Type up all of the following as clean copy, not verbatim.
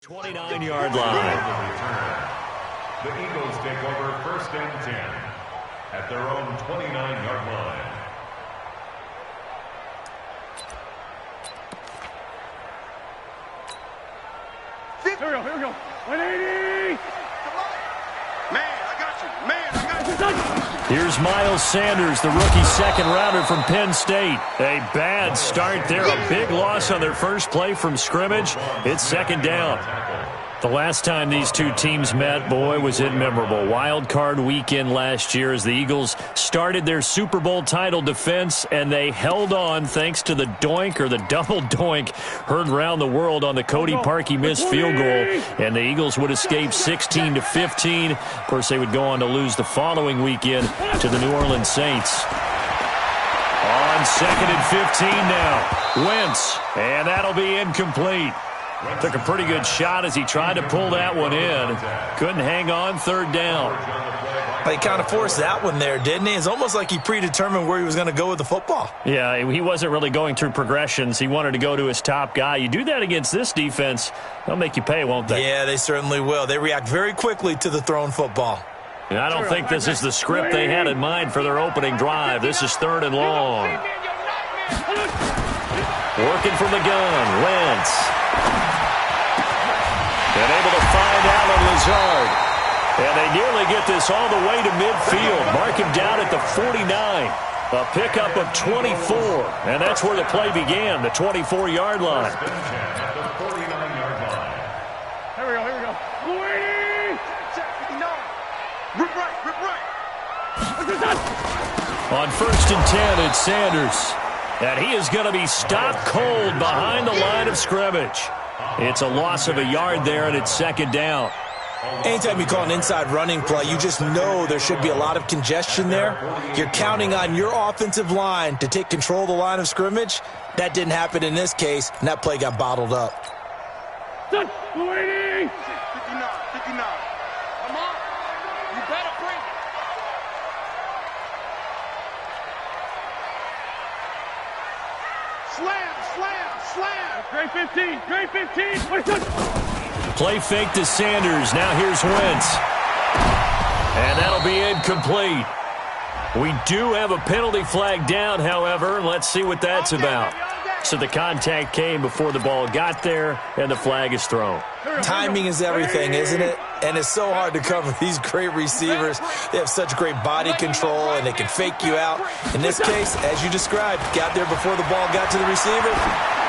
29-yard line. The Eagles take over 1st and 10 at their own 29-yard line. Here we go. 180! Man, I got you. Here's Miles Sanders, the rookie second-rounder from Penn State. A bad start there. A big loss on their first play from scrimmage. It's 2nd down. The last time these two teams met, boy, was it memorable. Wild card weekend last year as the Eagles started their Super Bowl title defense, and they held on thanks to the doink or the double doink heard around the world on the Cody Parkey missed field goal, and the Eagles would escape 16-15. Of course, they would go on to lose the following weekend to the New Orleans Saints. On 2nd and 15 now, Wentz, and that'll be incomplete. Took a pretty good shot as he tried to pull that one in. Couldn't hang on 3rd down. He kind of forced that one there, didn't he? It's almost like he predetermined where he was going to go with the football. Yeah, he wasn't really going through progressions. He wanted to go to his top guy. You do that against this defense, they'll make you pay, won't they? Yeah, they certainly will. They react very quickly to the thrown football. And I don't think this is the script they had in mind for their opening drive. This is 3rd and long. Working from the gun, Wentz. And able to find Allen Lazard. And they nearly get this all the way to midfield. Mark him down at the 49. A pickup of 24. And that's where the play began, the 24-yard line. Here we go. 280! Rip right. On 1st and 10, it's Sanders. And he is going to be stopped cold behind the line of scrimmage. It's a loss of a yard there, and it's 2nd down. Anytime you call an inside running play, you just know there should be a lot of congestion there. You're counting on your offensive line to take control of the line of scrimmage. That didn't happen in this case, and that play got bottled up. 280! 59. Come on. You better bring it. Slam. Great 15! Play fake to Sanders. Now here's Wentz. And that'll be incomplete. We do have a penalty flag down, however. Let's see what that's about. So the contact came before the ball got there, and the flag is thrown. Timing is everything, isn't it? And it's so hard to cover these great receivers. They have such great body control, and they can fake you out. In this case, as you described, got there before the ball got to the receiver.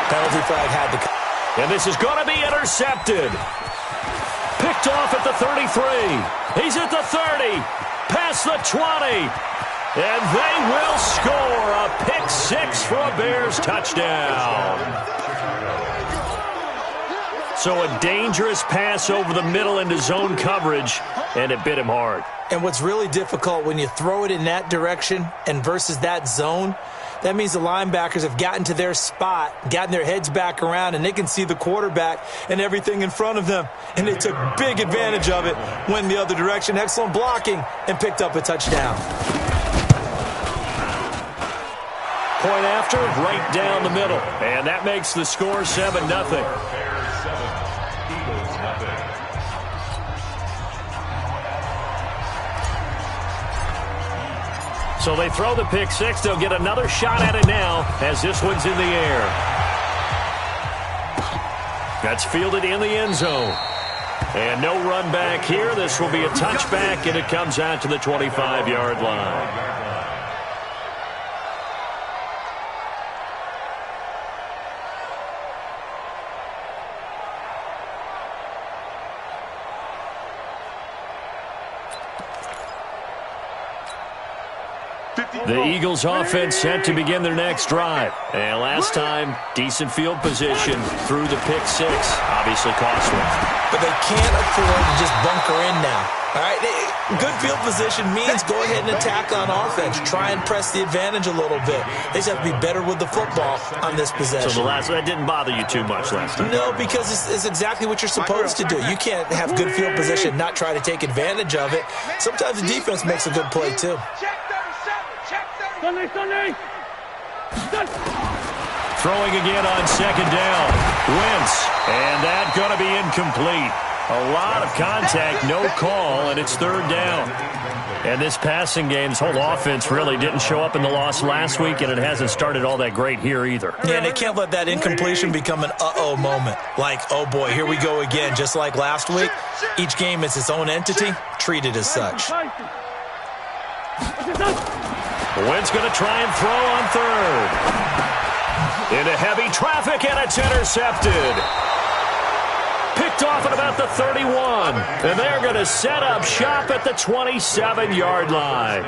Penalty flag had to come. And this is going to be intercepted. Picked off at the 33. He's at the 30. Past the 20. And they will score a pick 6 for a Bears touchdown. So a dangerous pass over the middle into zone coverage, and it bit him hard. And what's really difficult when you throw it in that direction and versus that zone, that means the linebackers have gotten to their spot, gotten their heads back around, and they can see the quarterback and everything in front of them. And they took big advantage of it, went the other direction, excellent blocking, and picked up a touchdown. Point after, right down the middle. And that makes the score 7-0. So they throw the pick 6. They'll get another shot at it now as this one's in the air. That's fielded in the end zone. And no run back here. This will be a touchback, and it comes out to the 25-yard line. The Eagles offense set to begin their next drive. And last time, decent field position through the pick 6. Obviously costly. But they can't afford to just bunker in now. All right, good field position means go ahead and attack on offense. Try and press the advantage a little bit. They just have to be better with the football on this possession. So that didn't bother you too much last time? No, because it's exactly what you're supposed to do. You can't have good field position, not try to take advantage of it. Sometimes the defense makes a good play, too. Sunday! Throwing again on 2nd down. Wentz, and that's going to be incomplete. A lot of contact, no call, and it's third down. And this passing game's whole offense really didn't show up in the loss last week, and it hasn't started all that great here either. Yeah, and they can't let that incompletion become an uh-oh moment. Like, oh boy, here we go again. Just like last week, each game is its own entity, treated as such. Wentz going to try and throw on third. Into heavy traffic, and it's intercepted. Picked off at about the 31. And they're going to set up shop at the 27-yard line.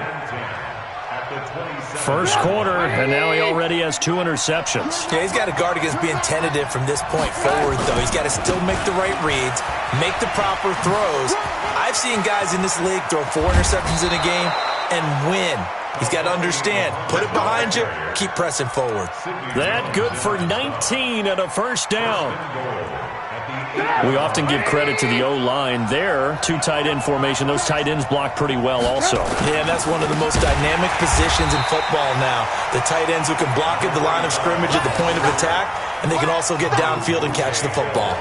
First quarter, and now he already has 2 interceptions. Yeah, he's got to guard against being tentative from this point forward, though. He's got to still make the right reads, make the proper throws. I've seen guys in this league throw 4 interceptions in a game and win. He's got to understand, put it behind you, keep pressing forward. That good for 19 and a first down. We often give credit to the O-line there. 2 tight end formation. Those tight ends block pretty well also. Yeah, and that's one of the most dynamic positions in football now. The tight ends who can block at the line of scrimmage at the point of attack, and they can also get downfield and catch the football.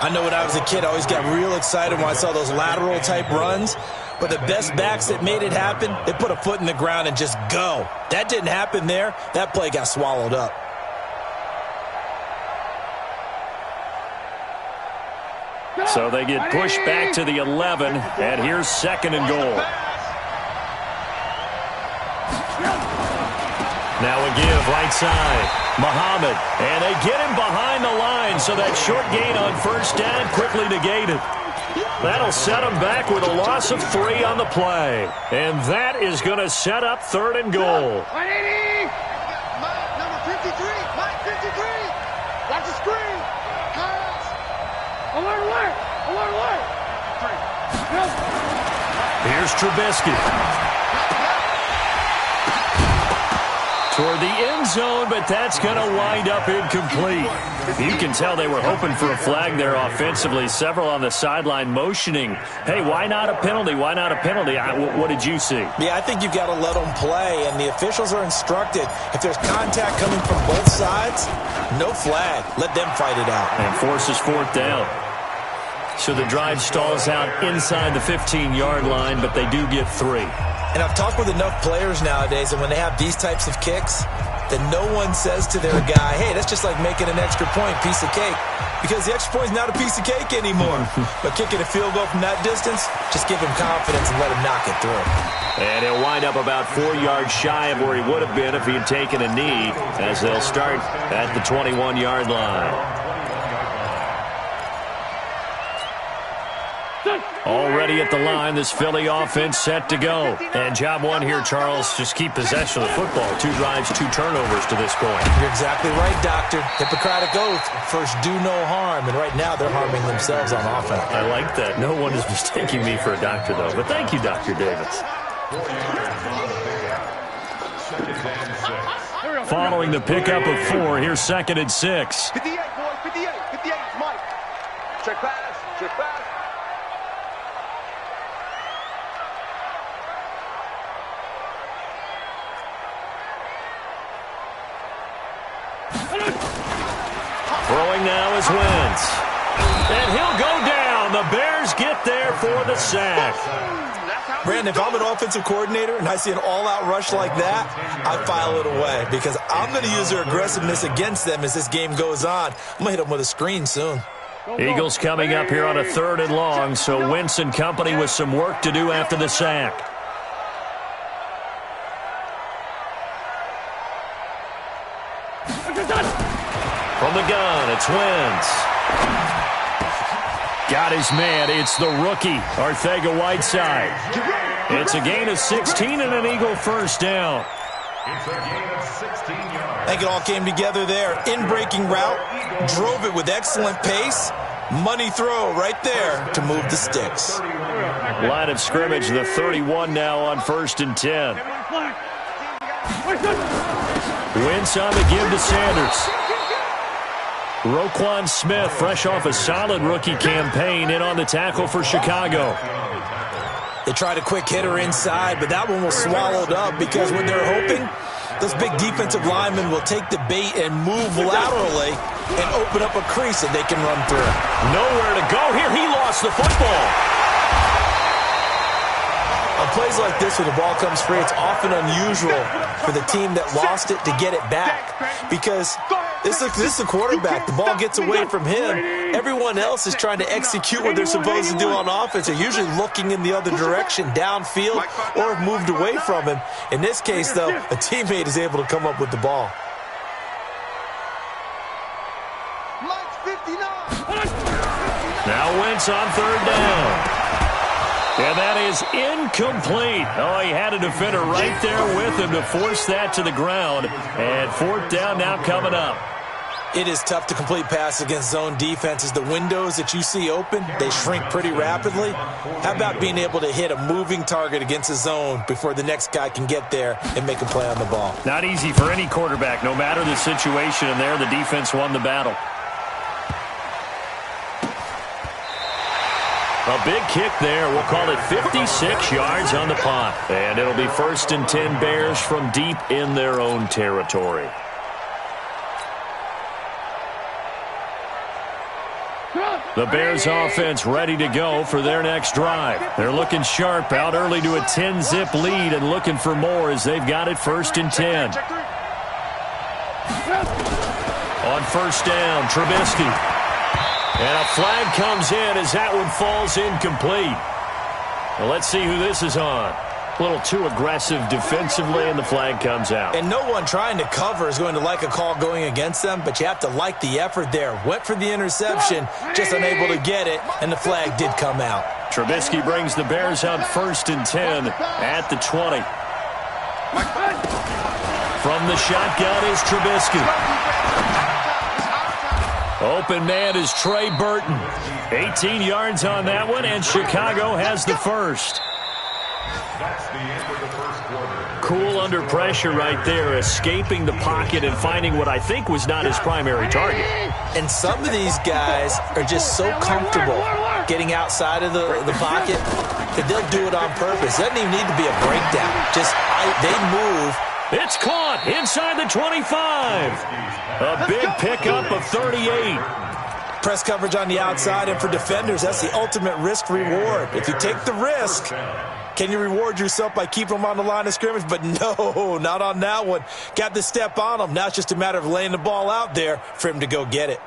I know when I was a kid, I always got real excited when I saw those lateral type runs. But the best backs that made it happen, they put a foot in the ground and just go. That didn't happen there. That play got swallowed up. So they get pushed back to the 11, and here's second and goal. Now a give right side. Muhammad, and they get him behind the line, so that short gain on first down quickly negated. That'll set him back with a loss of 3 on the play. And that is going to set up third and goal. 180! Mike, number 53! Mike, 53! That's a screen! Pass! Alert, alert! Alert, alert! Here's Trubisky. Toward the end zone, but that's going to wind up incomplete. You can tell they were hoping for a flag there offensively. Several on the sideline motioning, hey, why not a penalty? Why not a penalty? What did you see? Yeah, I think you've got to let them play, and the officials are instructed. If there's contact coming from both sides, no flag. Let them fight it out. And forces fourth down. So the drive stalls out inside the 15-yard line, but they do get 3. And I've talked with enough players nowadays, and when they have these types of kicks, that no one says to their guy, hey, that's just like making an extra point, piece of cake. Because the extra point is not a piece of cake anymore. But kicking a field goal from that distance, just give him confidence and let him knock it through. And he'll wind up about 4 yards shy of where he would have been if he had taken a knee, as they'll start at the 21-yard line. Already at the line, this Philly offense set to go. And job one here, Charles, just keep possession of the football. 2 drives, 2 turnovers to this point. You're exactly right, Doctor. Hippocratic oath, first do no harm. And right now they're harming themselves on offense. I like that. No one is mistaking me for a doctor, though. But thank you, Dr. Davis. Following the pickup of 4, here's second and 6. 58, boys, 58, 58, Mike. Check pass, check pass. Throwing now is Wentz. And he'll go down. The Bears get there for the sack. Brandon, if I'm an offensive coordinator and I see an all-out rush like that, I file it away because I'm going to use their aggressiveness against them as this game goes on. I'm going to hit them with a screen soon. Eagles coming up here on a 3rd and long, so Wentz and company with some work to do after the sack. From the gun, it's Wentz. Got his man. It's the rookie, Arcega-Whiteside. It's a gain of 16 and an Eagle first down. It's a gain of 16 yards. I think it all came together there. In-breaking route, drove it with excellent pace. Money throw right there to move the sticks. Line of scrimmage, the 31 now on 1st and 10. Wentz on the give to Sanders. Roquan Smith, fresh off a solid rookie campaign, in on the tackle for Chicago. They tried a quick hitter inside, but that one was swallowed up because what they're hoping, Those big defensive linemen will take the bait and move laterally and open up a crease that they can run through. Nowhere to go here. He lost the football. On plays like this where the ball comes free, it's often unusual for the team that lost it to get it back because this is a quarterback. The ball gets away from him. Everyone else is trying to execute what they're supposed to do on offense. They're usually looking in the other direction, downfield, or have moved away from him. In this case, though, a teammate is able to come up with the ball. Now Wentz on third down. And that is incomplete. Oh, he had a defender right there with him to force that to the ground. And fourth down now coming up. It is tough to complete pass against zone defenses. The windows that you see open, they shrink pretty rapidly. How about being able to hit a moving target against a zone before the next guy can get there and make a play on the ball? Not easy for any quarterback. No matter the situation in there, the defense won the battle. A big kick there. We'll call it 56 yards on the punt. And it'll be 1st and 10 Bears from deep in their own territory. The Bears offense ready to go for their next drive. They're looking sharp out early to a 10-zip lead and looking for more as they've got it 1st and 10. On 1st down, Trubisky. And a flag comes in as that one falls incomplete. Well, let's see who this is on. A little too aggressive defensively, and the flag comes out. And no one trying to cover is going to like a call going against them, but you have to like the effort there. Went for the interception, just unable to get it, and the flag did come out. Trubisky brings the Bears out 1st and 10 at the 20. From the shotgun is Trubisky. Open man is Trey Burton. 18 yards on that one, and Chicago has the first. That's the end of the first quarter. Cool under pressure right there, escaping the pocket and finding what I think was not his primary target. And some of these guys are just so comfortable getting outside of the pocket that they'll do it on purpose. It doesn't even need to be a breakdown. Just they move. It's caught inside the 25. A big pickup of 38. Press coverage on the outside, and for defenders, that's the ultimate risk-reward. If you take the risk, can you reward yourself by keeping them on the line of scrimmage? But no, not on that one. Got the step on them. Now it's just a matter of laying the ball out there for him to go get it.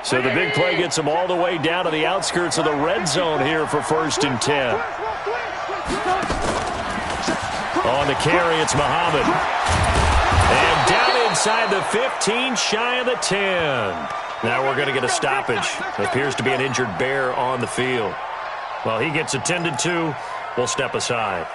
So the big play gets them all the way down to the outskirts of the red zone here for 1st and 10. On the carry, it's Muhammad. And down inside the 15, shy of the 10. Now we're going to get a stoppage. Appears to be an injured Bear on the field. Well, he gets attended to. We'll step aside.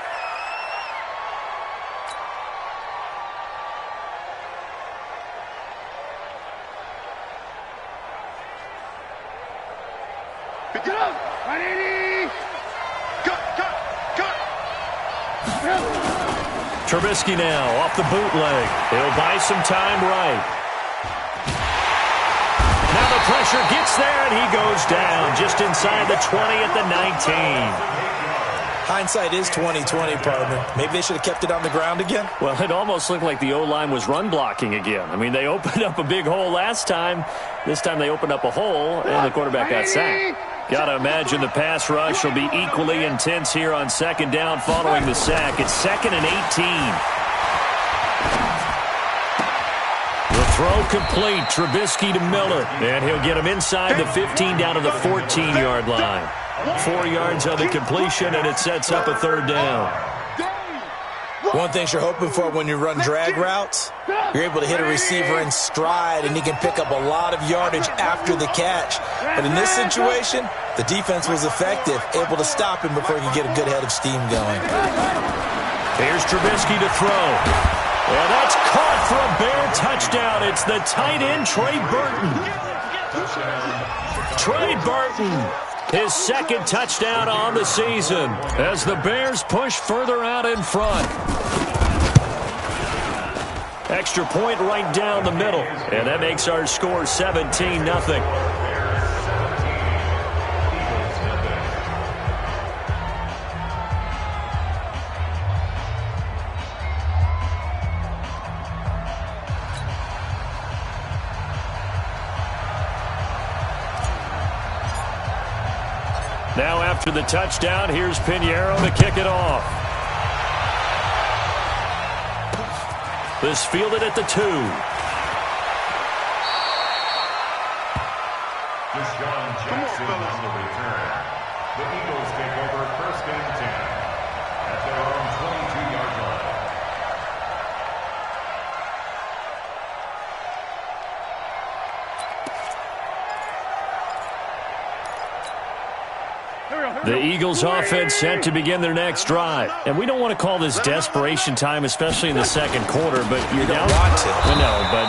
Trubisky now off the bootleg. He'll buy some time right. Now the pressure gets there, and he goes down just inside the 20 at the 19. Hindsight is 20/20, partner. Maybe they should have kept it on the ground again. Well, it almost looked like the O-line was run blocking again. I mean, they opened up a big hole last time. This time they opened up a hole, and the quarterback got sacked. Got to imagine the pass rush will be equally intense here on 2nd down following the sack. It's 2nd and 18. The throw complete. Trubisky to Miller. And he'll get him inside the 15 down to the 14-yard line. 4 yards on the completion, and it sets up a 3rd down. One thing you're hoping for when you run drag routes, you're able to hit a receiver in stride, and he can pick up a lot of yardage after the catch. But in this situation, the defense was effective, able to stop him before he could get a good head of steam going. Here's Trubisky to throw. And that's caught for a Bear touchdown. It's the tight end, Trey Burton. Trey Burton. His 2nd touchdown on the season as the Bears push further out in front. Extra point right down the middle. And that makes our score 17-0. Now after the touchdown, here's Pinheiro to kick it off. This fielded at the 2. Deshaun Jackson on the return. The Eagles take over 1st and 10 at their own 22-yard line. The Eagles offense set to begin their next drive. And we don't want to call this desperation time, especially in the second quarter, but you're down. Want to. No, but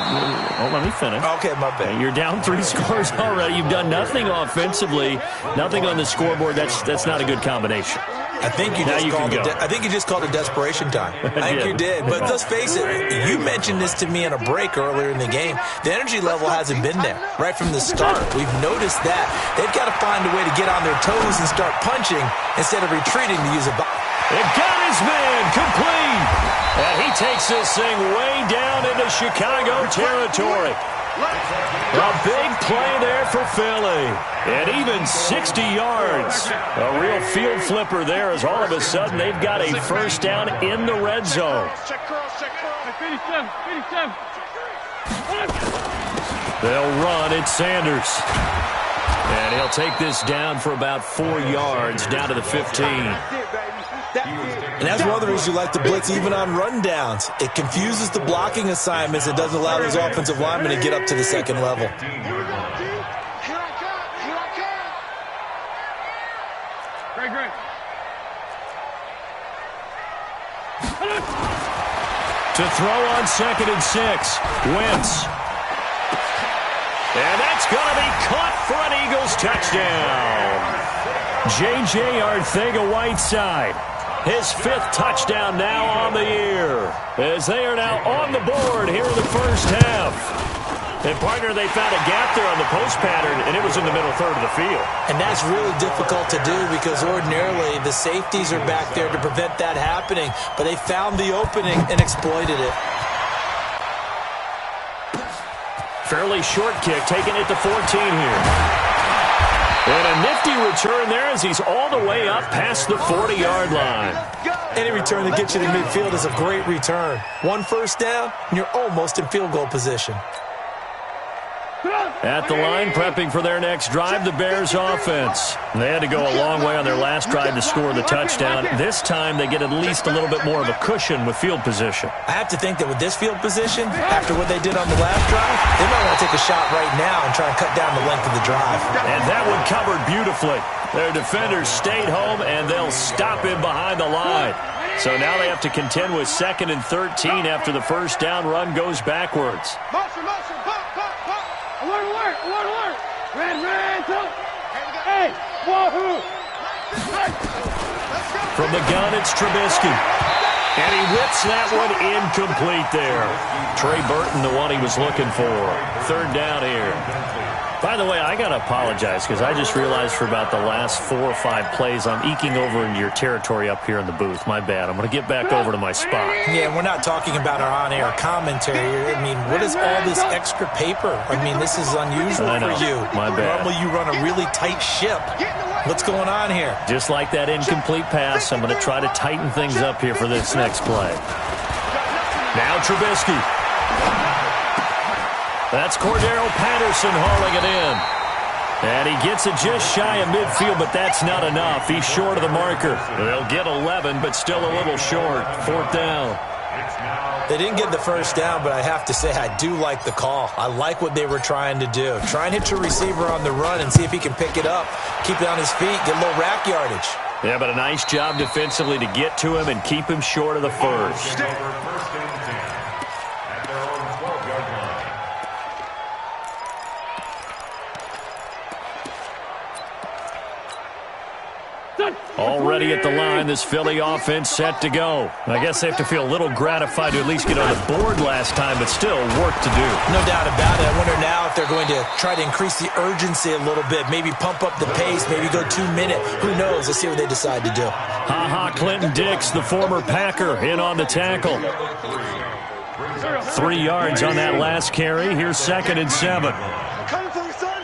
let me finish. Okay, my bad. You're down 3 scores already. You've done nothing offensively, nothing on the scoreboard. That's not a good combination. I think you just called it desperation time. I think you did. But let's face it, you mentioned this to me in a break earlier in the game. The energy level hasn't been there right from the start. We've noticed that. They've got to find a way to get on their toes and start punching instead of retreating to use a ball. It got his man complete. And he takes this thing way down into Chicago territory. A big play there for Philly. And even 60 yards. A real field flipper there as all of a sudden they've got a first down in the red zone. They'll run. It's Sanders. And he'll take this down for about 4 yards down to the 15. And that's one of the reasons you like to blitz even on rundowns. It confuses the blocking assignments. It doesn't allow those offensive linemen to get up to the second level. Great. To throw on 2nd and 6. Wentz. And that's going to be caught for an Eagles touchdown. J.J. Arcega-Whiteside. His 5th touchdown now on the year. As they are now on the board here in the first half. And, partner, they found a gap there on the post pattern, and it was in the middle third of the field. And that's really difficult to do because ordinarily the safeties are back there to prevent that happening. But they found the opening and exploited it. Fairly short kick, taking it to 14 here. And a nifty return there as he's all the way up past the 40-yard line. Any return that gets you to midfield is a great return. 1 first down, and you're almost in field goal position. At the line, prepping for their next drive, the Bears offense. They had to go a long way on their last drive to score the touchdown. This time, they get at least a little bit more of a cushion with field position. I have to think that with this field position, after what they did on the last drive, they might want to take a shot right now and try and cut down the length of the drive. And that one covered beautifully. Their defenders stayed home, and they'll stop him behind the line. So now they have to contend with 2nd and 13 after the first down run goes backwards. Motion, pop. Alert. Red, tilt. Hey, wahoo. From the gun, it's Trubisky. And he whips that one incomplete there. Trey Burton, the one he was looking for. 3rd down here. By the way, I got to apologize because I just realized for about the last 4 or 5 plays I'm eking over into your territory up here in the booth. My bad. I'm going to get back over to my spot. Yeah, we're not talking about our on-air commentary. I mean, what is all this extra paper? I mean, this is unusual for you. My bad. Normally you run a really tight ship. What's going on here? Just like that incomplete pass, I'm going to try to tighten things up here for this next play. Now Trubisky. That's Cordero Patterson hauling it in. And he gets it just shy of midfield, but that's not enough. He's short of the marker. They'll get 11, but still a little short. 4th down. They didn't get the first down, but I have to say I do like the call. I like what they were trying to do. Try and hit your receiver on the run and see if he can pick it up. Keep it on his feet, get a little rack yardage. Yeah, but a nice job defensively to get to him and keep him short of the first. Already at the line, this Philly offense set to go. I guess they have to feel a little gratified to at least get on the board last time, but still work to do. No doubt about it. I wonder now if they're going to try to increase the urgency a little bit, maybe pump up the pace, maybe go 2-minute. Who knows? Let's see what they decide to do. Clinton Dix, the former Packer, in on the tackle. 3 yards on that last carry. Here's 2nd and 7. I'm coming for you, son.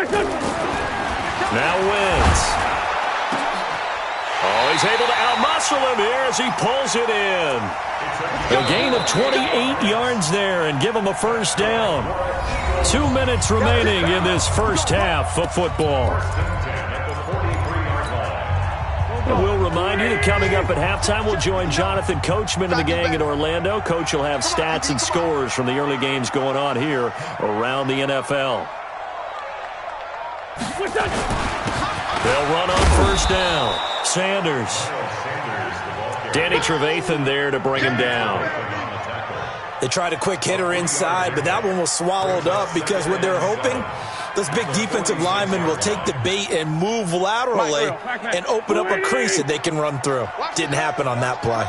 Now wins. Oh, he's able to outmuscle him here as he pulls it in. A gain of 28 yards there and give him a first down. 2 minutes remaining in this first half of football. And we'll remind you that coming up at halftime, we'll join Jonathan Coachman and the gang in Orlando. Coach will have stats and scores from the early games going on here around the NFL. They'll run on first down. Sanders. Danny Trevathan there to bring him down. They tried a quick hitter inside, but that one was swallowed up because what they're hoping, those big defensive linemen will take the bait and move laterally and open up a crease that they can run through. Didn't happen on that play.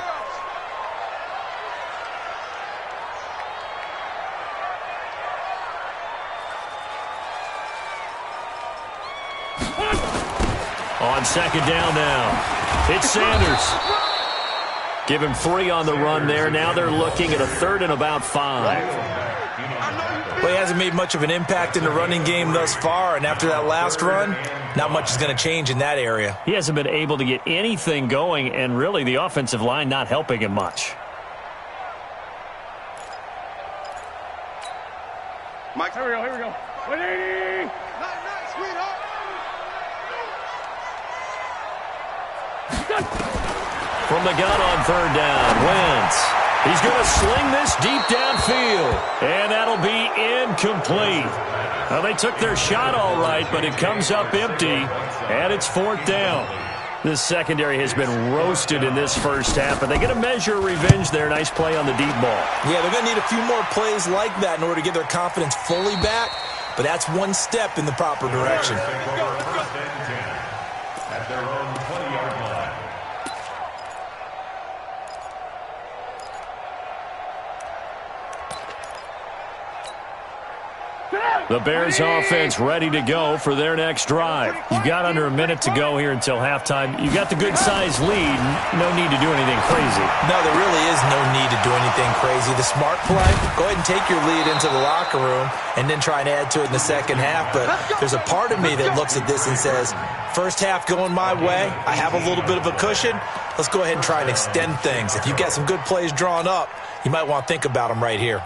On second down now, it's Sanders. Give him 3 on the run there. Now they're looking at a 3rd and about 5. Well, he hasn't made much of an impact in the running game thus far, and after that last run, not much is going to change in that area. He hasn't been able to get anything going, and really the offensive line not helping him much. Mike, here we go, here we go. 180! Nice, sweetheart. From the gun on 3rd down, Wentz. He's going to sling this deep downfield, and that'll be incomplete. Now, they took their shot all right, but it comes up empty, and it's 4th down. This secondary has been roasted in this first half, but they get a measure of revenge there. Nice play on the deep ball. Yeah, they're going to need a few more plays like that in order to get their confidence fully back, but that's one step in the proper direction. At their own 20-yard line. The Bears offense ready to go for their next drive. You've got under a minute to go here until halftime. You've got the good-sized lead. No need to do anything crazy. No, there really is no need to do anything crazy. The smart play, go ahead and take your lead into the locker room and then try and add to it in the second half. But there's a part of me that looks at this and says, first half going my way, I have a little bit of a cushion. Let's go ahead and try and extend things. If you've got some good plays drawn up, you might want to think about them right here.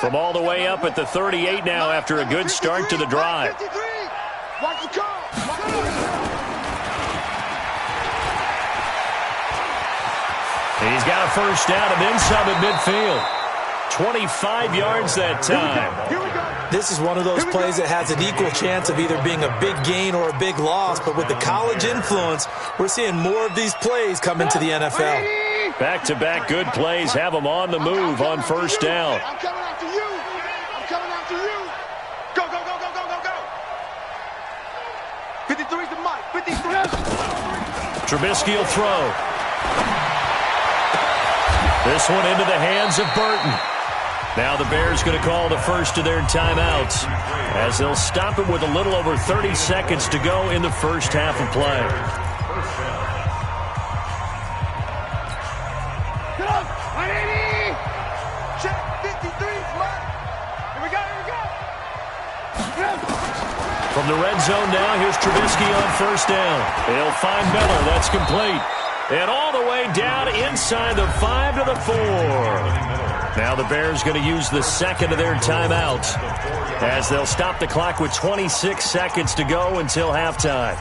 From all the way up at the 38 now after a good start to the drive. Watch the call. He's got a first down and then some at midfield. 25 yards that time. This is one of those plays that has an equal chance of either being a big gain or a big loss, but with the college influence, we're seeing more of these plays come into the NFL. Back-to-back good plays have them on the move on first down. I'm coming after you. I'm coming after you. Go, go, go, go, go, go, go. 53's the mic. 53. Trubisky will throw. This one into the hands of Burton. Now the Bears going to call the first of their timeouts as they'll stop it with a little over 30 seconds to go in the first half of play. Check 53's mic. Here we go, here we go. From the red zone now, here's Trubisky on first down. They'll find Miller. That's complete. And all the way down inside the 5 to the 4. Now the Bears going to use the second of their timeouts as they'll stop the clock with 26 seconds to go until halftime.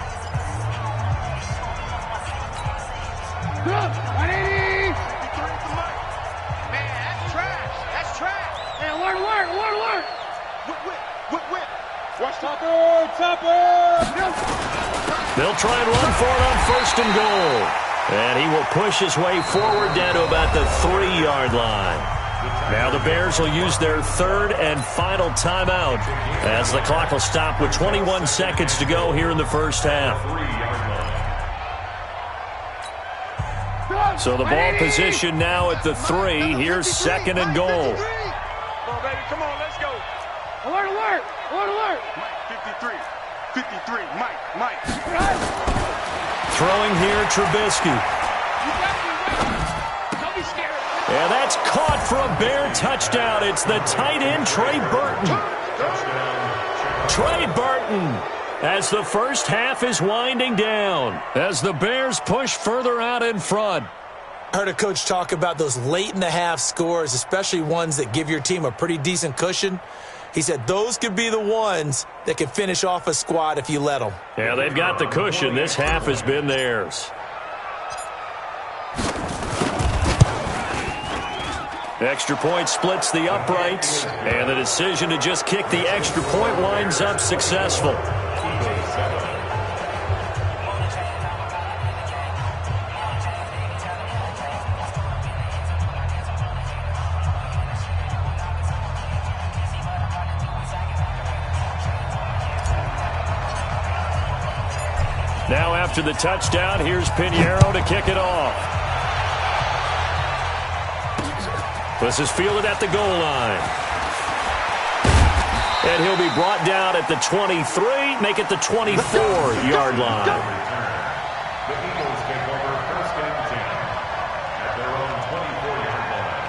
They'll try and run for it on first and goal. And he will push his way forward down to about the 3-yard line. Now the Bears will use their third and final timeout as the clock will stop with 21 seconds to go here in the first half. So the ball position now at the 3. Here's second and goal. Come on, baby. Come on, let's go. Alert, alert. Alert, alert. 53. 53. Mike. Throwing here, Trubisky. Don't be scared. And that's caught for a Bear touchdown. It's the tight end, Trey Burton. Trey Burton, as the first half is winding down, as the Bears push further out in front. I heard a coach talk about those late-in-the-half scores, especially ones that give your team a pretty decent cushion. He said those could be the ones that could finish off a squad if you let them. Yeah, they've got the cushion. This half has been theirs. Extra point splits the uprights, and the decision to just kick the extra point winds up successful. Now after the touchdown, here's Pinheiro to kick it off. This is fielded at the goal line. And he'll be brought down at the 23, make it the 24-yard line. The Eagles take over first and 10 at their own 24-yard line.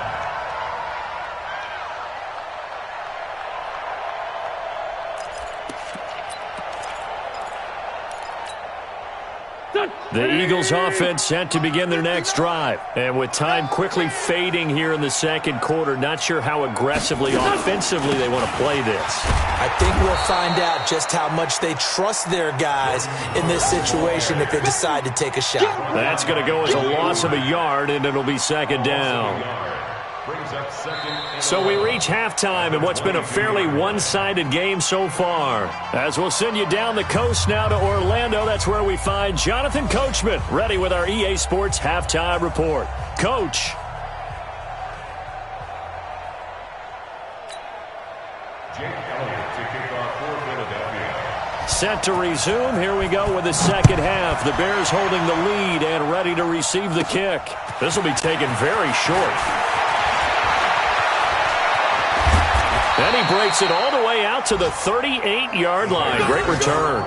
The Eagles offense set to begin their next drive. And with time quickly fading here in the second quarter, not sure how aggressively, offensively they want to play this. I think we'll find out just how much they trust their guys in this situation if they decide to take a shot. That's going to go as a loss of a yard, and it'll be second down. So we reach halftime in what's been a fairly one-sided game so far. As we'll send you down the coast now to Orlando, that's where we find Jonathan Coachman, ready with our EA Sports Halftime Report. Coach. Set to resume. Here we go with the second half. The Bears holding the lead and ready to receive the kick. This will be taken very short. Then he breaks it all the way out to the 38-yard line. Great return.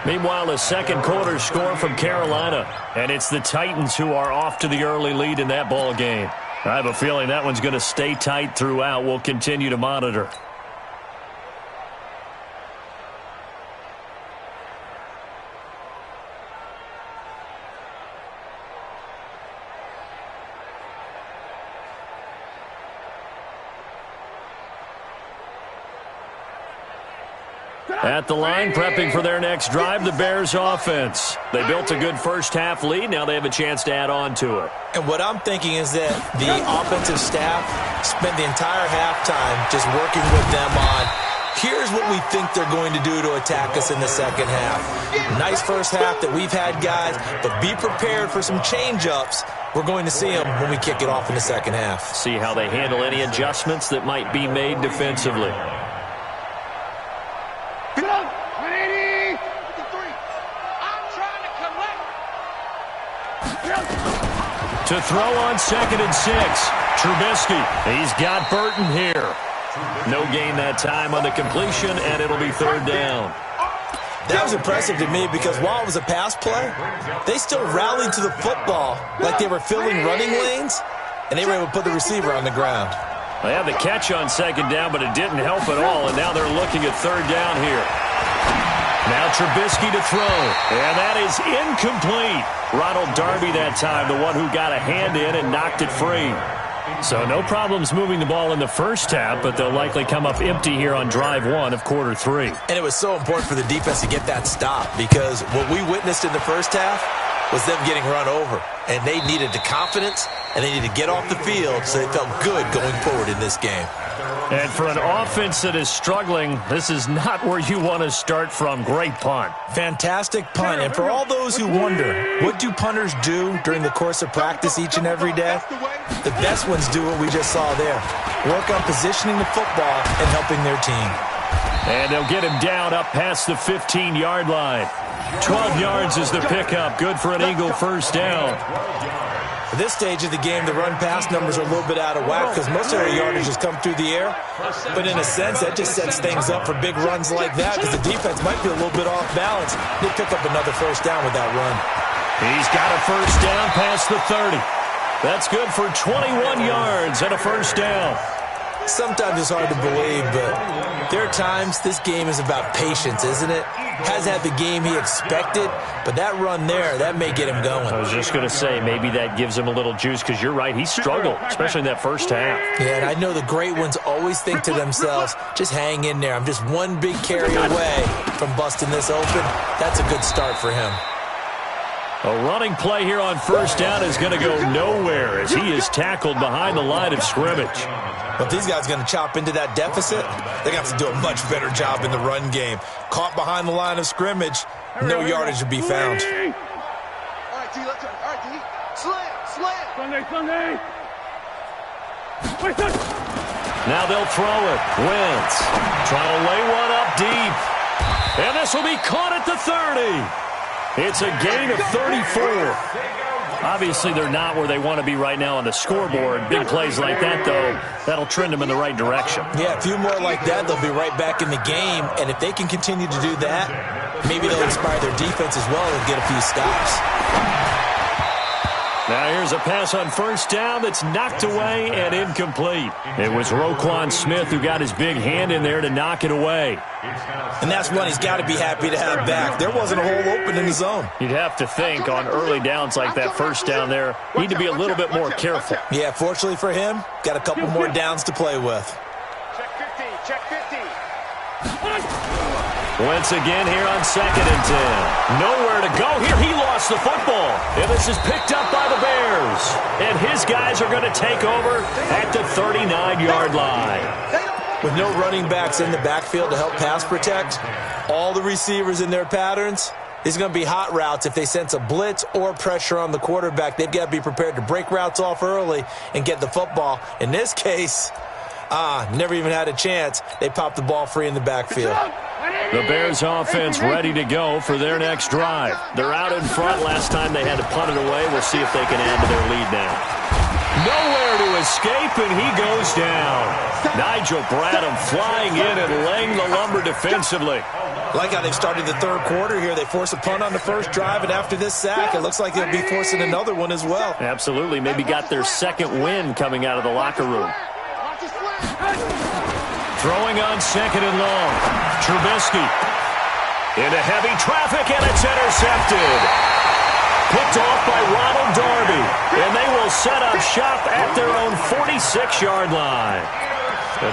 Meanwhile, a second quarter score from Carolina. And it's the Titans who are off to the early lead in that ball game. I have a feeling that one's going to stay tight throughout. We'll continue to monitor. At the line, prepping for their next drive, the Bears offense. They built a good first-half lead. Now they have a chance to add on to it. And what I'm thinking is that the offensive staff spent the entire halftime just working with them on, here's what we think they're going to do to attack us in the second half. Nice first half that we've had, guys, but be prepared for some change-ups. We're going to see them when we kick it off in the second half. See how they handle any adjustments that might be made defensively. To throw on 2nd and 6. Trubisky. He's got Burton here. No gain that time on the completion, and it'll be third down. That was impressive to me because while it was a pass play, they still rallied to the football like they were filling running lanes, and they were able to put the receiver on the ground. They had the catch on second down, but it didn't help at all, and now they're looking at third down here. Now Trubisky to throw, and that is incomplete. Ronald Darby that time, the one who got a hand in and knocked it free. So no problems moving the ball in the first half, but they'll likely come up empty here on drive one of quarter three. And it was so important for the defense to get that stop because what we witnessed in the first half was them getting run over. And they needed the confidence, and they needed to get off the field so they felt good going forward in this game. And for an offense that is struggling, this is not where you want to start from. Great punt. Fantastic punt. And for all those who wonder, what do punters do during the course of practice each and every day? The best ones do what we just saw there. Work on positioning the football and helping their team. And they'll get him down up past the 15-yard line. 12 yards is the pickup. Good for an Eagle first down. At this stage of the game, the run-pass numbers are a little bit out of whack because most of their yardage has come through the air. But in a sense, that just sets things up for big runs like that because the defense might be a little bit off balance. They pick up another first down with that run. He's got a first down past the 30. That's good for 21 yards and a first down. Sometimes it's hard to believe, but there are times this game is about patience, isn't it? Hasn't had the game he expected, but that run there, that may get him going. I was just going to say, maybe that gives him a little juice, because you're right, he struggled, especially in that first half. Yeah, and I know the great ones always think to themselves, just hang in there. I'm just one big carry away from busting this open. That's a good start for him. A running play here on first down is going to go nowhere as he is tackled behind the line of scrimmage. But these guys going to chop into that deficit, they're going to have to do a much better job in the run game. Caught behind the line of scrimmage, no yardage to be found. All right, D, let's go. All right, D. Slam. Sunday. Now they'll throw it. Wentz trying to lay one up deep. And this will be caught at the 30. It's a gain of 34. Obviously, they're not where they want to be right now on the scoreboard. Big plays like that, though, that'll trend them in the right direction. Yeah, a few more like that, they'll be right back in the game. And if they can continue to do that, maybe they'll inspire their defense as well and get a few stops. Now here's a pass on first down that's knocked away and incomplete. It was Roquan Smith who got his big hand in there to knock it away. And that's one he's got to be happy to have back. There wasn't a hole open in the zone. You'd have to think on early downs like that first down there, need to be a little bit more careful. Yeah, fortunately for him, got a couple more downs to play with. Check 50. Once again here on 2nd and 10. Nowhere to go here. He lost the football. And this is picked up by the Bears. And his guys are going to take over at the 39-yard line. With no running backs in the backfield to help pass protect, all the receivers in their patterns, it's going to be hot routes. If they sense a blitz or pressure on the quarterback, they've got to be prepared to break routes off early and get the football. In this case, never even had a chance. They popped the ball free in the backfield. The Bears offense ready to go for their next drive. They're out in front. Last time they had to punt it away. We'll see if they can add to their lead now. Nowhere to escape, and he goes down. Nigel Bradham flying in and laying the lumber defensively. Like how they've started the third quarter here. They force a punt on the first drive, and after this sack, it looks like they'll be forcing another one as well. Absolutely. Maybe got their second win coming out of the locker room. Throwing on 2nd and long. Trubisky into heavy traffic, and it's intercepted. Picked off by Ronald Darby, and they will set up shop at their own 46-yard line.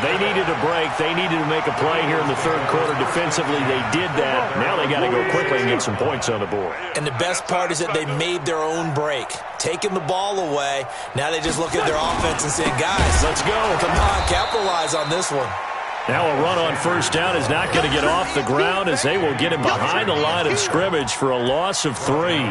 They needed a break. They needed to make a play here in the third quarter defensively. They did that. Now they got to go quickly and get some points on the board. And the best part is that they made their own break. Taking the ball away. Now they just look at their offense and say, guys, let's go. Come on, capitalize on this one. Now a run on first down is not going to get off the ground as they will get him behind the line of scrimmage for a loss of 3.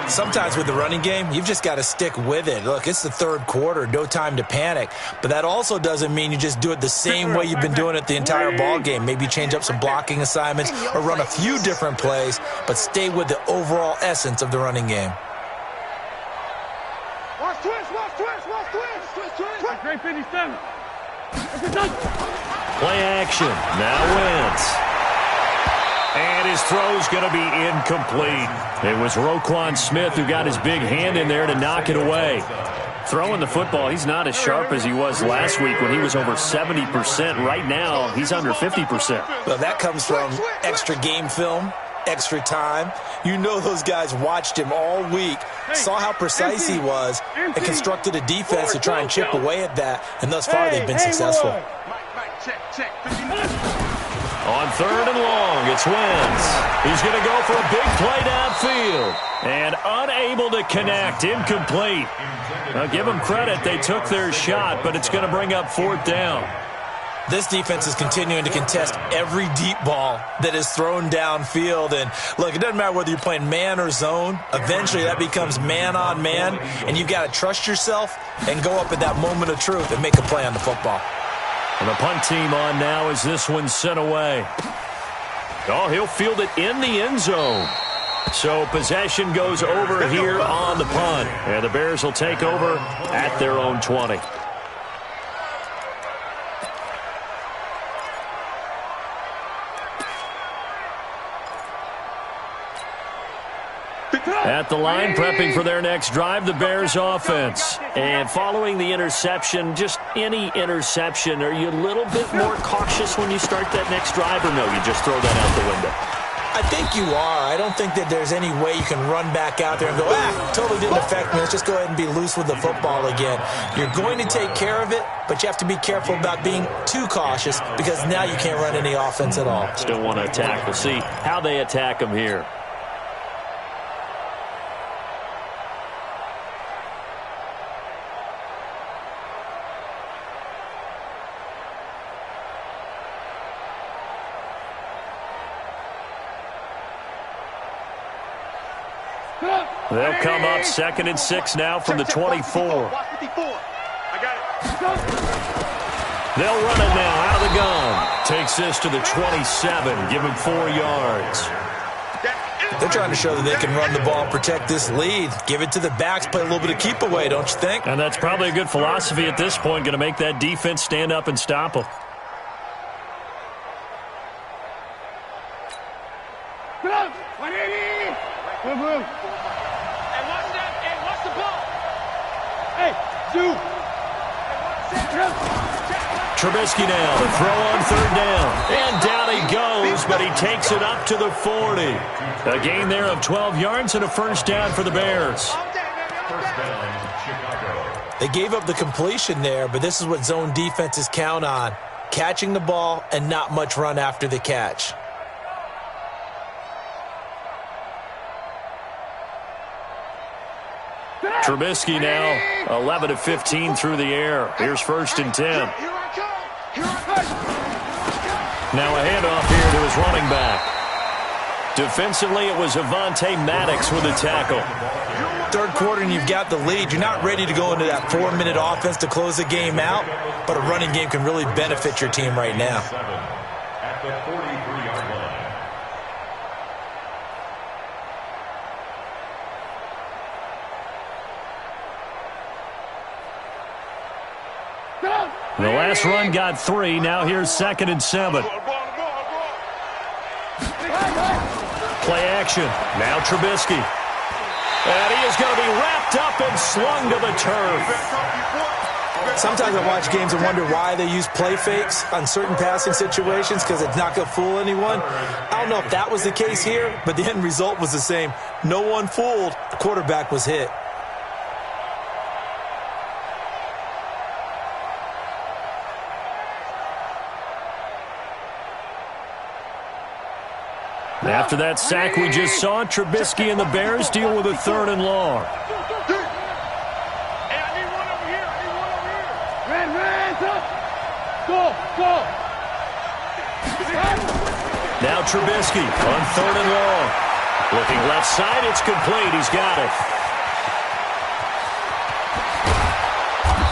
Sometimes with the running game, you've just got to stick with it. Look, it's the third quarter, no time to panic. But that also doesn't mean you just do it the same way you've been doing it the entire ball game. Maybe change up some blocking assignments or run a few different plays, but stay with the overall essence of the running game. Watch twist. Great 57. Play action. Now Wentz. And his throw's going to be incomplete. It was Roquan Smith who got his big hand in there to knock it away. Throwing the football, he's not as sharp as he was last week when he was over 70%. Right now, he's under 50%. Well, that comes from extra game film, extra time. You know those guys watched him all week, saw how precise he was, and constructed a defense to try and chip away at that. And thus far, they've been successful. Check. On 3rd and long, it's Wentz. He's going to go for a big play downfield. And unable to connect, incomplete. Now, give them credit, they took their shot, but it's going to bring up 4th down. This defense is continuing to contest every deep ball that is thrown downfield. And look, it doesn't matter whether you're playing man or zone. Eventually, that becomes man on man, and you've got to trust yourself and go up at that moment of truth and make a play on the football. And the punt team on now as this one's sent away. Oh, he'll field it in the end zone. So possession goes over here on the punt. And the Bears will take over at their own 20. At the line, prepping for their next drive, the Bears offense. And following the interception, just any interception, are you a little bit more cautious when you start that next drive, or no, you just throw that out the window? I think you are. I don't think that there's any way you can run back out there and go, totally didn't affect me. Let's just go ahead and be loose with the football again. You're going to take care of it, but you have to be careful about being too cautious because now you can't run any offense at all. Still want to attack. We'll see how they attack them here. They'll come up 2nd and 6 now from the 24. I got it. They'll run it now out of the gun. Takes this to the 27. Give him 4 yards. They're trying to show that they can run the ball and protect this lead. Give it to the backs, play a little bit of keep away, don't you think? And that's probably a good philosophy at this point. Going to make that defense stand up and stop them. Trubisky now to throw on 3rd down. And down he goes, but he takes it up to the 40. A gain there of 12 yards and a 1st down for the Bears. First down, Chicago. They gave up the completion there, but this is what zone defenses count on. Catching the ball and not much run after the catch. Trubisky now 11 of 15 through the air. Here's 1st and 10. Now a handoff here to his running back. Defensively, it was Avonte Maddox with a tackle. 3rd quarter and you've got the lead. You're not ready to go into that 4-minute offense to close the game out, but a running game can really benefit your team right now. At the 43-yard line. The last run got 3. Now here's 2nd and 7. Play action. Now Trubisky. And he is going to be wrapped up and slung to the turf. Sometimes I watch games and wonder why they use play fakes on certain passing situations because it's not going to fool anyone. I don't know if that was the case here, but the end result was the same. No one fooled. The quarterback was hit. After that sack we just saw, Trubisky and the Bears deal with a 3rd and long. Hey, I need one over here. Red, go. Now Trubisky on 3rd and long. Looking left side, it's complete. He's got it.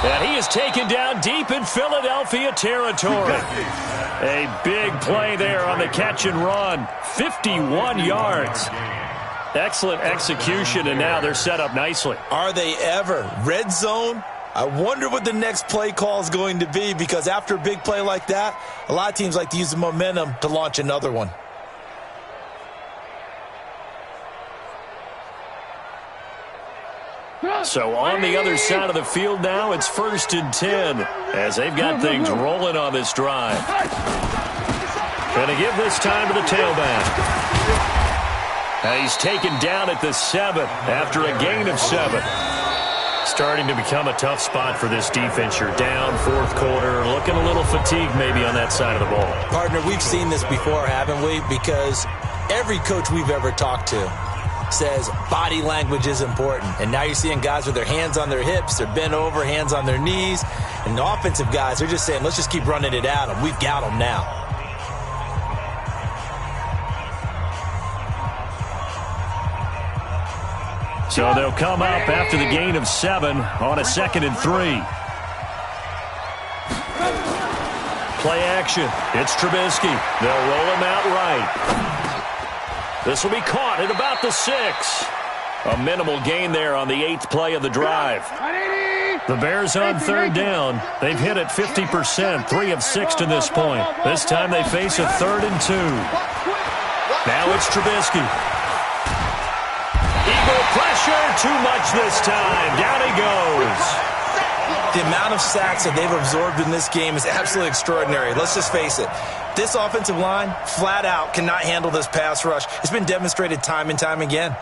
And he is taken down deep in Philadelphia territory. A big play there on the catch and run. 51 yards. Excellent execution, and now they're set up nicely. Are they ever? Red zone? I wonder what the next play call is going to be because after a big play like that, a lot of teams like to use the momentum to launch another one. So on the other side of the field now, it's 1st and 10 as they've got things rolling on this drive. And to give this time to the tailback. And he's taken down at the 7 after a gain of 7. Starting to become a tough spot for this defense. You're down 4th quarter, looking a little fatigued maybe on that side of the ball. Partner, we've seen this before, haven't we? Because every coach we've ever talked to says body language is important. And now you're seeing guys with their hands on their hips, they're bent over, hands on their knees. And the offensive guys, they're just saying, let's just keep running it at them. We've got them now. So they'll come up after the gain of 7 on a 2nd and 3. Play action. It's Trubisky. They'll roll him out right. This will be caught at about the 6. A minimal gain there on the 8th play of the drive. The Bears on 3rd down. They've hit it 50%, 3 of 6 to this point. This time they face a 3rd and 2. Now it's Trubisky. Eagle pressure, too much this time. Down he goes. The amount of sacks that they've absorbed in this game is absolutely extraordinary. Let's just face it. This offensive line, flat out, cannot handle this pass rush. It's been demonstrated time and time again.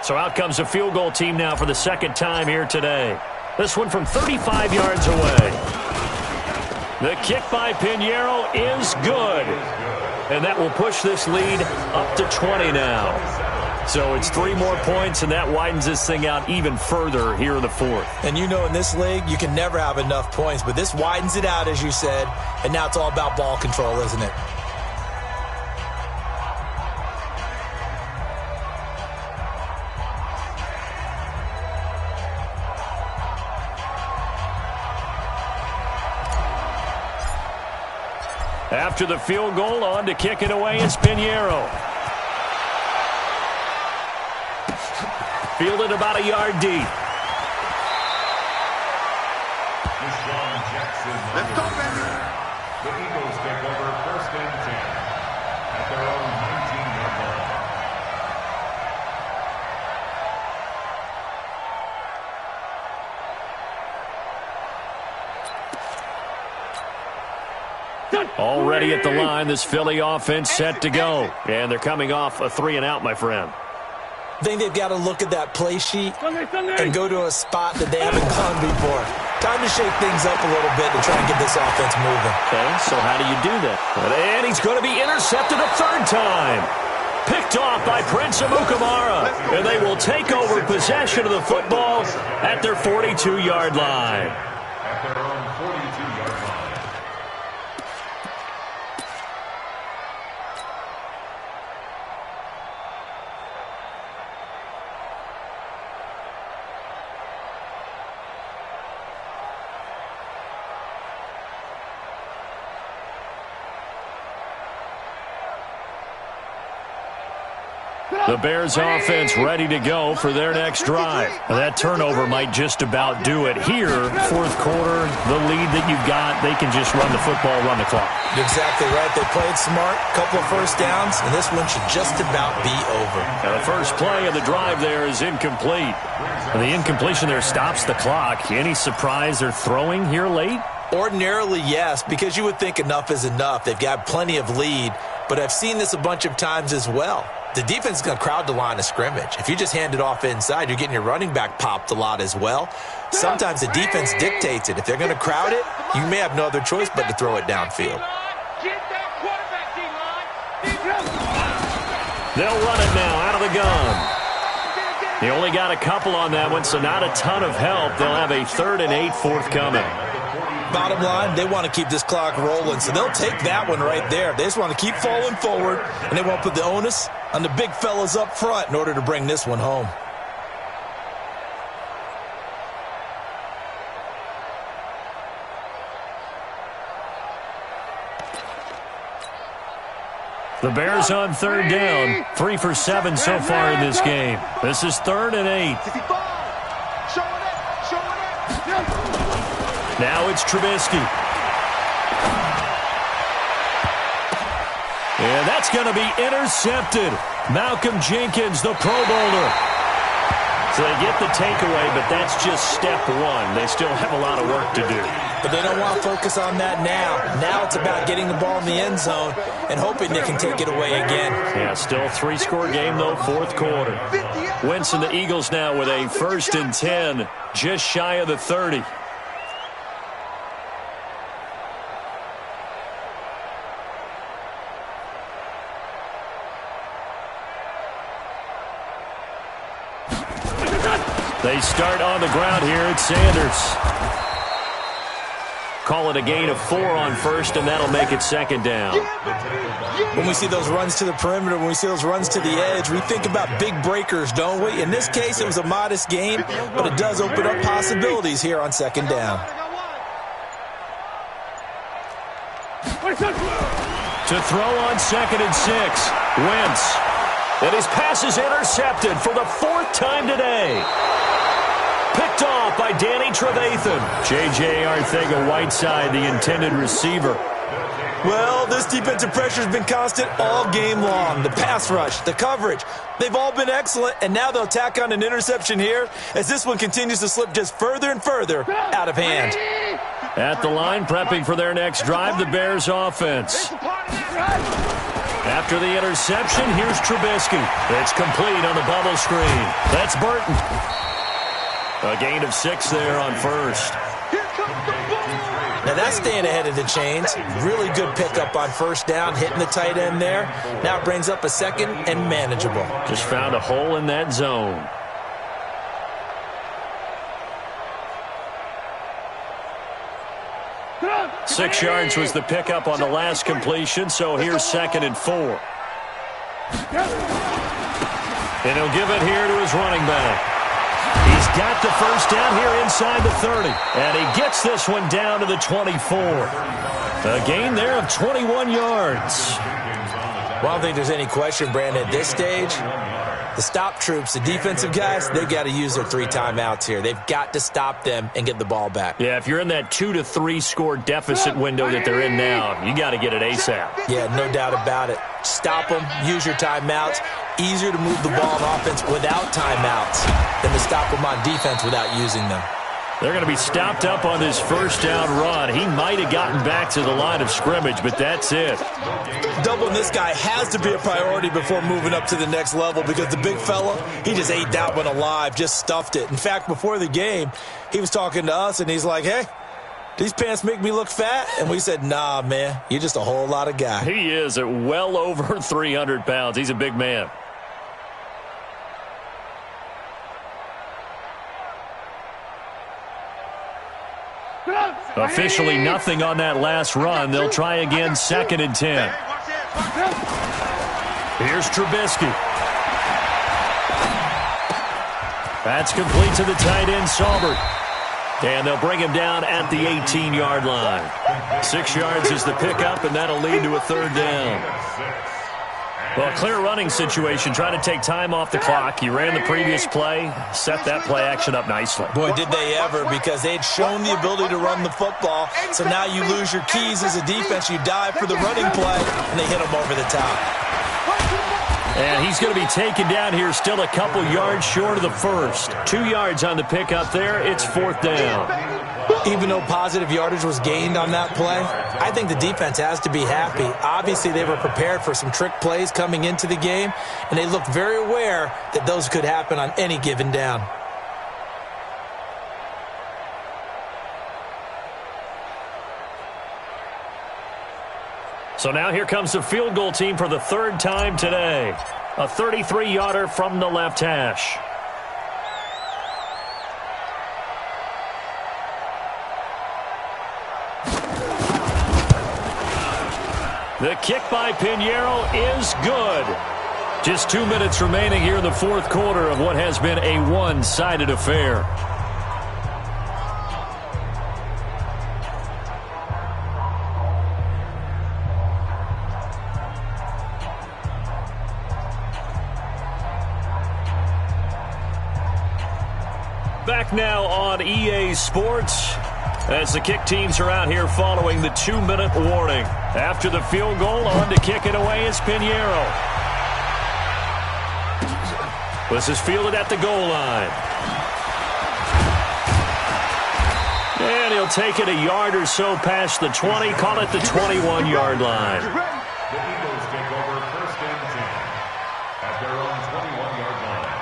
So out comes a field goal team now for the second time here today. This one from 35 yards away. The kick by Pinheiro is good. And that will push this lead up to 20 now. So it's 3 more points, and that widens this thing out even further here in the fourth. And you know in this league, you can never have enough points, but this widens it out, as you said, and now it's all about ball control, isn't it? After the field goal, on to kick it away is Pinheiro. Fielded about a yard deep. Let's go, baby. The Eagles take over first and 10 at their own 19-yard line. Already at the line, this Philly offense set to go. And they're coming off a 3-and-out, my friend. I think they've got to look at that play sheet and go to a spot that they haven't gone before. Time to shake things up a little bit to try and get this offense moving. Okay, so how do you do that? And he's going to be intercepted a third time. Picked off by Prince Amukamara. And they will take over possession of the football at their 42-yard line. At their own 42-yard line. The Bears offense ready to go for their next drive. That turnover might just about do it here. Fourth quarter, the lead that you've got, they can just run the football, run the clock. Exactly right. They played smart, couple of first downs, and this one should just about be over. Now the first play of the drive there is incomplete. And the incompletion there stops the clock. Any surprise they're throwing here late? Ordinarily, yes, because you would think enough is enough. They've got plenty of lead, but I've seen this a bunch of times as well. The defense is going to crowd the line of scrimmage. If you just hand it off inside, you're getting your running back popped a lot as well. Sometimes the defense dictates it. If they're going to crowd it, you may have no other choice but to throw it downfield. They'll run it now out of the gun. They only got a couple on that one, so not a ton of help. They'll have a 3rd and 8 forthcoming. Bottom line, they want to keep this clock rolling, so they'll take that one right there. They just want to keep falling forward, and they won't put the onus on the big fellas up front in order to bring this one home. The Bears on 3rd down, 3 for 7 so far in this game. This is 3rd and 8. Now it's Trubisky. And that's going to be intercepted. Malcolm Jenkins, the Pro Bowler. So they get the takeaway, but that's just step one. They still have a lot of work to do. But they don't want to focus on that now. Now it's about getting the ball in the end zone and hoping they can take it away again. Yeah, still a 3-score game, though, 4th quarter. Wentz and the Eagles now with a 1st and 10, just shy of the 30. They start on the ground here. It's Sanders. Call it a gain of 4 on 1st, and that'll make it 2nd down. When we see those runs to the perimeter, when we see those runs to the edge, we think about big breakers, don't we? In this case, it was a modest gain, but it does open up possibilities here on 2nd down. To throw on 2nd and 6, Wentz. And his pass is intercepted for the 4th time today. Picked off by Danny Trevathan. J.J. Arcega-Whiteside, the intended receiver. Well, this defensive pressure has been constant all game long. The pass rush, the coverage, they've all been excellent, and now they'll tack on an interception here as this one continues to slip just further and further out of hand. At the line, prepping for their next drive, the Bears offense. After the interception, here's Trubisky. It's complete on the bubble screen. That's Burton. A gain of 6 there on first. Now that's staying ahead of the chains. Really good pickup on first down, hitting the tight end there. Now it brings up a second and manageable. Just found a hole in that zone. Six yards was the pickup on the last completion, so here's 2nd and 4. And he'll give it here to his running back. He's got the first down here inside the 30. And he gets this one down to the 24. A gain there of 21 yards. Well, I don't think there's any question, Brandon, at this stage, the stop troops, the defensive guys, they've got to use their 3 timeouts here. They've got to stop them and get the ball back. Yeah, if you're in that 2 to 3 score deficit window that they're in now, you got to get it ASAP. Yeah, no doubt about it. Stop them, use your timeouts. Easier to move the ball on offense without timeouts than to stop them on defense without using them. They're going to be stopped up on this first down run. He might have gotten back to the line of scrimmage, but that's it. Doubling this guy has to be a priority before moving up to the next level because the big fella, he just ate that one alive, just stuffed it. In fact, before the game, he was talking to us, and he's like, hey, these pants make me look fat? And we said, nah, man, you're just a whole lot of guy. He is at well over 300 pounds. He's a big man. Officially nothing on that last run. They'll try again, 2nd and 10. Here's Trubisky. That's complete to the tight end, Saubert. And they'll bring him down at the 18-yard line. 6 yards is the pickup, and that'll lead to a 3rd down. Well, clear running situation, trying to take time off the clock. You ran the previous play, set that play action up nicely. Boy, did they ever, because they'd shown the ability to run the football. So now you lose your keys as a defense. You dive for the running play, and they hit them over the top. And he's going to be taken down here, still a couple yards short of the first. 2 yards on the pickup there. It's 4th down. Even though positive yardage was gained on that play, I think the defense has to be happy. Obviously, they were prepared for some trick plays coming into the game, and they looked very aware that those could happen on any given down. So now here comes the field goal team for the 3rd time today. A 33-yarder from the left hash. The kick by Pinheiro is good. Just 2 minutes remaining here in the 4th quarter of what has been a one-sided affair. Back now on EA Sports as the kick teams are out here following the 2-minute warning. After the field goal, on to kick it away is Pinheiro. This is fielded at the goal line. And he'll take it a yard or so past the 20, call it the 21-yard line. The Eagles take over 1st and 10 at their own 21-yard line.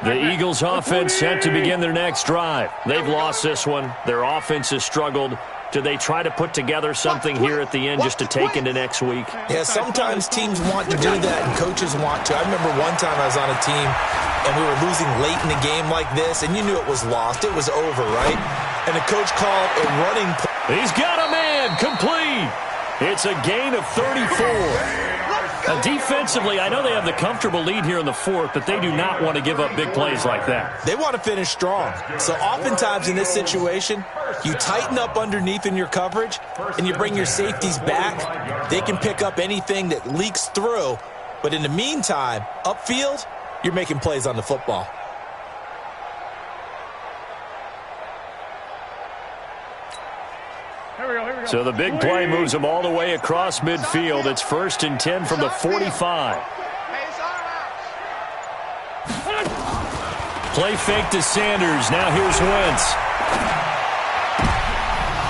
The Eagles offense set to begin their next drive. They've lost this one. Their offense has struggled. Do they try to put together something here at the end just to take into next week? Yeah, sometimes teams want to do that and coaches want to. I remember one time I was on a team and we were losing late in the game like this, and you knew it was lost. It was over, right? And the coach called a running play. He's got a man, complete. It's a gain of 34. Defensively, I know they have the comfortable lead here in the 4th, but they do not want to give up big plays like that. They want to finish strong. So oftentimes in this situation, you tighten up underneath in your coverage, and you bring your safeties back. They can pick up anything that leaks through. But in the meantime, upfield, you're making plays on the football. So the big play moves them all the way across midfield. It's 1st and 10 from the 45. Play fake to Sanders. Now here's Wentz.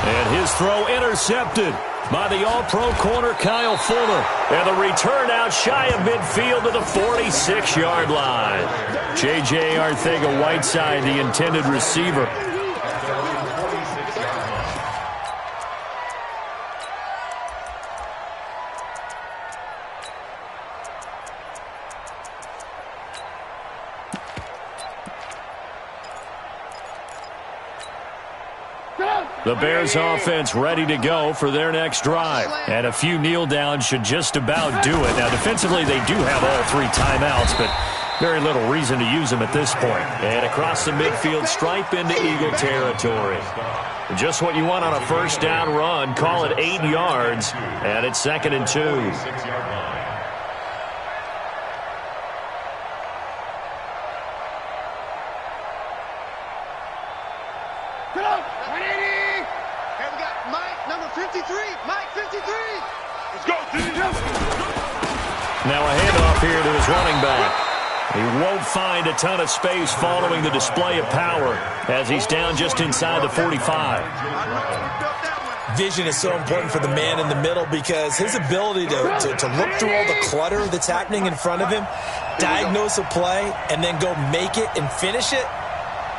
And his throw intercepted by the All-Pro corner, Kyle Fuller. And the return out shy of midfield to the 46-yard line. J.J. Arcega-Whiteside, the intended receiver. The Bears offense ready to go for their next drive. And a few kneel downs should just about do it. Now, defensively, they do have all 3 timeouts, but very little reason to use them at this point. And across the midfield stripe into Eagle territory. Just what you want on a first down run. Call it 8 yards, and it's 2nd and 2. Now a handoff here to his running back. He won't find a ton of space following the display of power as he's down just inside the 45. Vision is so important for the man in the middle because his ability to look through all the clutter that's happening in front of him, diagnose a play, and then go make it and finish it,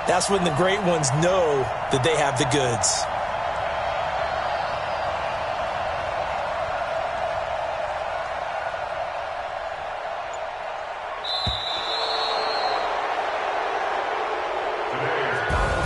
that's when the great ones know that they have the goods.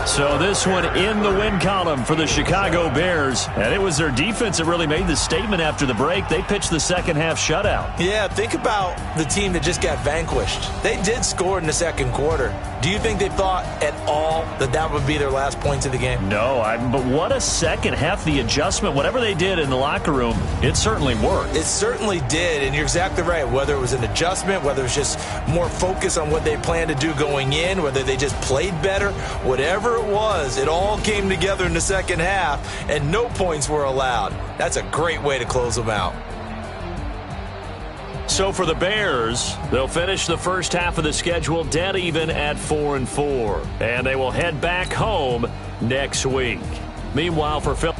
So this one in the win column for the Chicago Bears. And it was their defense that really made the statement after the break. They pitched the second half shutout. Yeah, think about the team that just got vanquished. They did score in the second quarter. Do you think they thought at all that that would be their last points of the game? No, but what a second half. The adjustment, whatever they did in the locker room, it certainly worked. It certainly did, and you're exactly right. Whether it was an adjustment, whether it was just more focus on what they planned to do going in, whether they just played better, whatever it was, it all came together in the second half, and no points were allowed. That's a great way to close them out. So for the Bears, they'll finish the first half of the schedule dead even at 4-4. And they will head back home next week. Meanwhile, for Phil.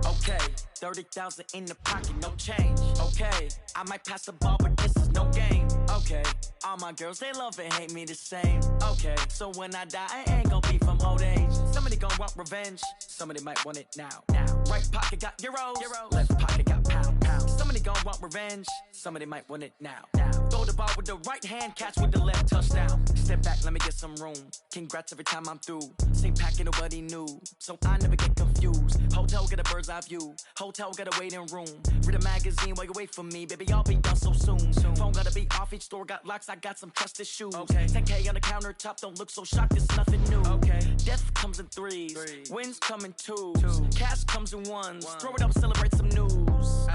Okay, 30,000 in the pocket, no change. Okay, I might pass the ball, but this is no game. Okay, all my girls, they love and hate me the same. Okay, so when I die, I ain't gonna be from old age. Somebody gonna want revenge, somebody might want it now. Right pocket got euros, left pocket got pounds. Somebody gonna want revenge, somebody might want it now. Throw the ball with the right hand, catch with the left, touchdown. Step back, let me get some room. Congrats every time I'm through. Same packet, nobody knew, so I never get confused. Hotel get a bird's eye view. Hotel got a waiting room. Read a magazine while you wait for me, baby. I'll be done so soon. Phone gotta be off. Each store got locks. I got some trusted shoes. 10K on the countertop. Don't look so shocked. It's nothing new. Death comes in threes. Wins come in twos. Cash comes in ones. Throw it up, celebrate some news.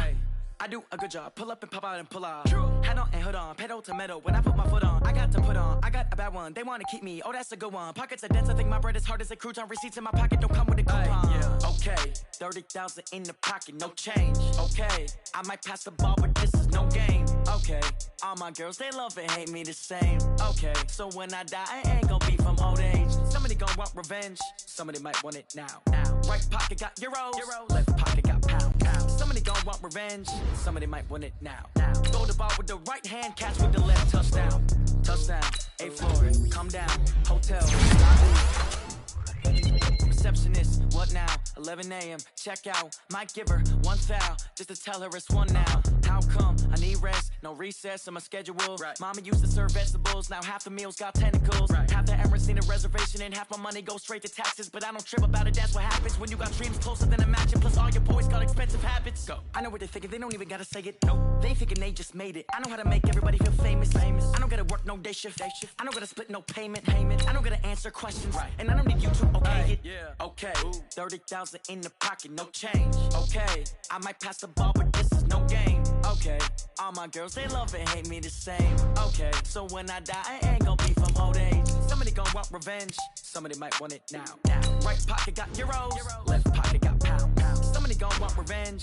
I do a good job. Pull up and pop out and pull out. Head on and hood on. Pedal to metal. When I put my foot on, I got to put on. I got a bad one. They want to keep me. Oh, that's a good one. Pockets are dense. I think my bread is hard as a crouton. Receipts in my pocket don't come with a coupon. Okay, 30,000 in the pocket, no change. Okay, I might pass the ball, but this is no game. Okay, all my girls, they love and hate me the same. Okay, so when I die, I ain't gonna be from old age. Somebody gonna want revenge. Somebody might want it now. Right pocket got euros. Left pocket got pounds. Somebody gonna want revenge. Somebody might want it now. Throw the ball with the right hand, catch with the left, touchdown. Touchdown, 8th floor, come down, hotel, receptionist, what now? 11 a.m., check out, might give her one foul, just to tell her it's one now. How come? I need rest, no recess in my schedule. Mama used to serve vegetables, now half the meals got tentacles. Half the Emirates need a reservation and half my money goes straight to taxes. But I don't trip about it, that's what happens when you got dreams closer than a mansion. Plus all your boys got expensive habits. Go. I know what they're thinking, they don't even gotta say it. Nope. They thinking they just made it. I know how to make everybody feel famous. I don't gotta work no day shift. I don't gotta split no payment. I don't gotta answer questions. And I don't need you to okay it. Okay. 30,000 in the pocket, no change. Okay. I might pass the ball, but this is no game. Okay. All my girls, they love and hate me the same. Okay. So when I die, I ain't gonna be from old age. Somebody gon' want revenge. Somebody might want it now. Right pocket got euros. Left pocket got pounds. Somebody gon' want revenge.